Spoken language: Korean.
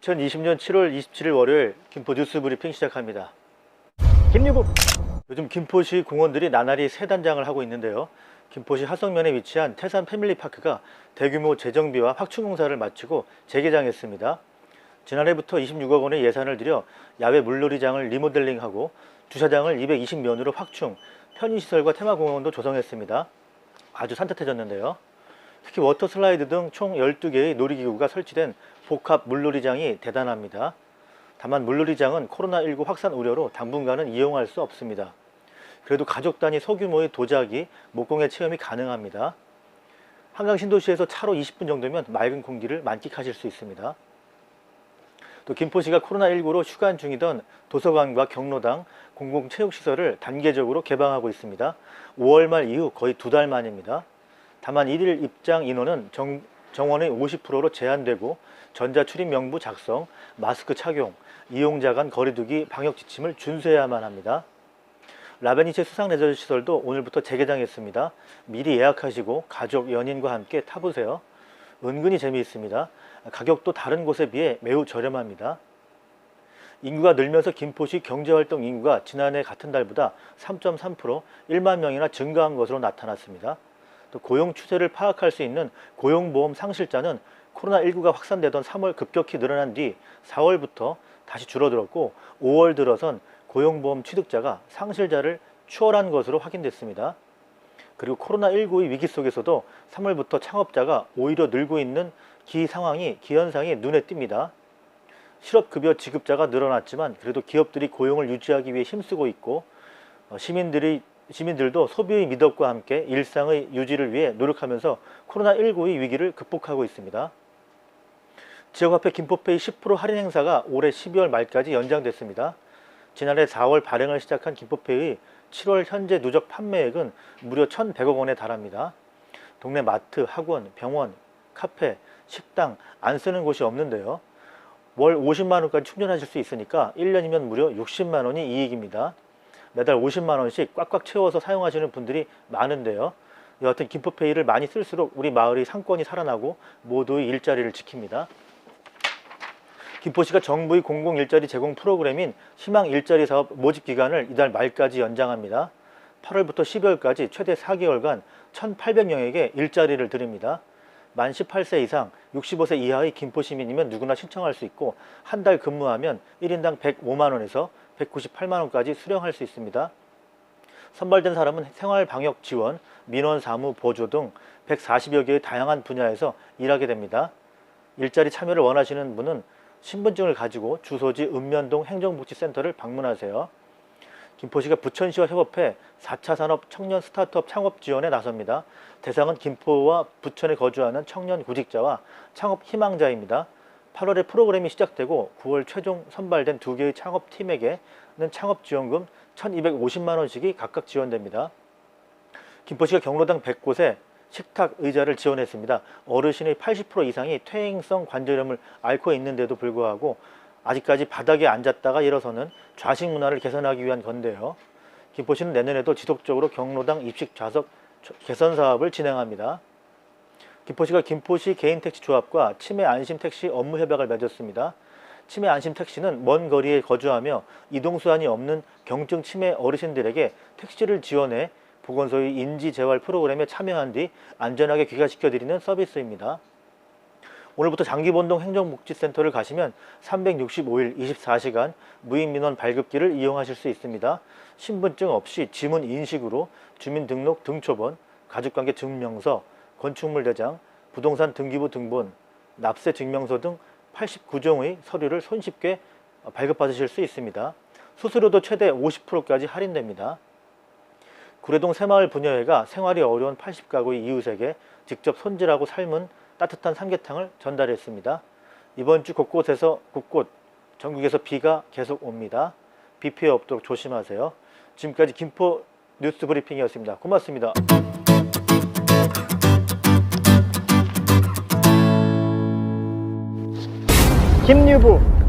2020년 7월 27일 월요일 김포 뉴스 브리핑 시작합니다. 김유부! 요즘 김포시 공원들이 나날이 새 단장을 하고 있는데요. 김포시 하성면에 위치한 태산 패밀리파크가 대규모 재정비와 확충 공사를 마치고 재개장했습니다. 지난해부터 26억 원의 예산을 들여 야외 물놀이장을 리모델링하고 주차장을 220면으로 확충, 편의시설과 테마공원도 조성했습니다. 아주 산뜻해졌는데요. 특히 워터슬라이드 등 총 12개의 놀이기구가 설치된 복합 물놀이장이 대단합니다. 다만 물놀이장은 코로나19 확산 우려로 당분간은 이용할 수 없습니다. 그래도 가족 단위 소규모의 도자기, 목공예 체험이 가능합니다. 한강 신도시에서 차로 20분 정도면 맑은 공기를 만끽하실 수 있습니다. 또 김포시가 코로나19로 휴관 중이던 도서관과 경로당, 공공체육시설을 단계적으로 개방하고 있습니다. 5월 말 이후 거의 2달 만입니다. 다만 1일 입장 인원은 정원의 50%로 제한되고 전자출입 명부 작성, 마스크 착용, 이용자 간 거리두기 방역 지침을 준수해야만 합니다. 라베니체 수상 레저시설도 오늘부터 재개장했습니다. 미리 예약하시고 가족, 연인과 함께 타보세요. 은근히 재미있습니다. 가격도 다른 곳에 비해 매우 저렴합니다. 인구가 늘면서 김포시 경제활동 인구가 지난해 같은 달보다 3.3% 1만 명이나 증가한 것으로 나타났습니다. 또 고용 추세를 파악할 수 있는 고용보험 상실자는 코로나19가 확산되던 3월 급격히 늘어난 뒤 4월부터 다시 줄어들었고 5월 들어선 고용보험 취득자가 상실자를 추월한 것으로 확인됐습니다. 그리고 코로나19의 위기 속에서도 3월부터 창업자가 오히려 늘고 있는 기현상이 눈에 띕니다. 실업급여 지급자가 늘어났지만 그래도 기업들이 고용을 유지하기 위해 힘쓰고 있고 시민들도 소비의 미덕과 함께 일상의 유지를 위해 노력하면서 코로나19의 위기를 극복하고 있습니다. 지역화폐 김포페이 10% 할인 행사가 올해 12월 말까지 연장됐습니다. 지난해 4월 발행을 시작한 김포페이의 7월 현재 누적 판매액은 무려 1,100억 원에 달합니다. 동네 마트, 학원, 병원, 카페, 식당 안 쓰는 곳이 없는데요. 월 50만 원까지 충전하실 수 있으니까 1년이면 무려 60만 원이 이익입니다. 매달 50만 원씩 꽉꽉 채워서 사용하시는 분들이 많은데요. 여하튼 김포페이를 많이 쓸수록 우리 마을의 상권이 살아나고 모두의 일자리를 지킵니다. 김포시가 정부의 공공 일자리 제공 프로그램인 희망 일자리 사업 모집 기간을 이달 말까지 연장합니다. 8월부터 12월까지 최대 4개월간 1,800명에게 일자리를 드립니다. 만 18세 이상 65세 이하의 김포시민이면 누구나 신청할 수 있고 한 달 근무하면 1인당 105만 원에서 198만 원까지 수령할 수 있습니다. 선발된 사람은 생활방역 지원, 민원 사무 보조 등 140여 개의 다양한 분야에서 일하게 됩니다. 일자리 참여를 원하시는 분은 신분증을 가지고 주소지 읍면동 행정복지센터를 방문하세요. 김포시가 부천시와 협업해 4차 산업 청년 스타트업 창업 지원에 나섭니다. 대상은 김포와 부천에 거주하는 청년 구직자와 창업 희망자입니다. 8월에 프로그램이 시작되고 9월 최종 선발된 2개의 창업팀에게는 창업지원금 1,250만 원씩이 각각 지원됩니다. 김포시가 경로당 100곳에 식탁, 의자를 지원했습니다. 어르신의 80% 이상이 퇴행성 관절염을 앓고 있는데도 불구하고 아직까지 바닥에 앉았다가 일어서는 좌식 문화를 개선하기 위한 건데요. 김포시는 내년에도 지속적으로 경로당 입식 좌석 개선 사업을 진행합니다. 김포시가 김포시 개인택시조합과 치매안심택시 업무 협약을 맺었습니다. 치매안심택시는 먼 거리에 거주하며 이동수단이 없는 경증 치매 어르신들에게 택시를 지원해 보건소의 인지재활 프로그램에 참여한 뒤 안전하게 귀가시켜드리는 서비스입니다. 오늘부터 장기본동 행정복지센터를 가시면 365일 24시간 무인민원 발급기를 이용하실 수 있습니다. 신분증 없이 지문 인식으로 주민등록 등초본, 가족관계 증명서, 건축물 대장, 부동산 등기부 등본, 납세 증명서 등 89종의 서류를 손쉽게 발급받으실 수 있습니다. 수수료도 최대 50%까지 할인됩니다. 구례동 새마을 부녀회가 생활이 어려운 80가구의 이웃에게 직접 손질하고 삶은 따뜻한 삼계탕을 전달했습니다. 이번 주 곳곳 전국에서 비가 계속 옵니다. 비 피해 없도록 조심하세요. 지금까지 김포 뉴스 브리핑이었습니다. 고맙습니다. 김유부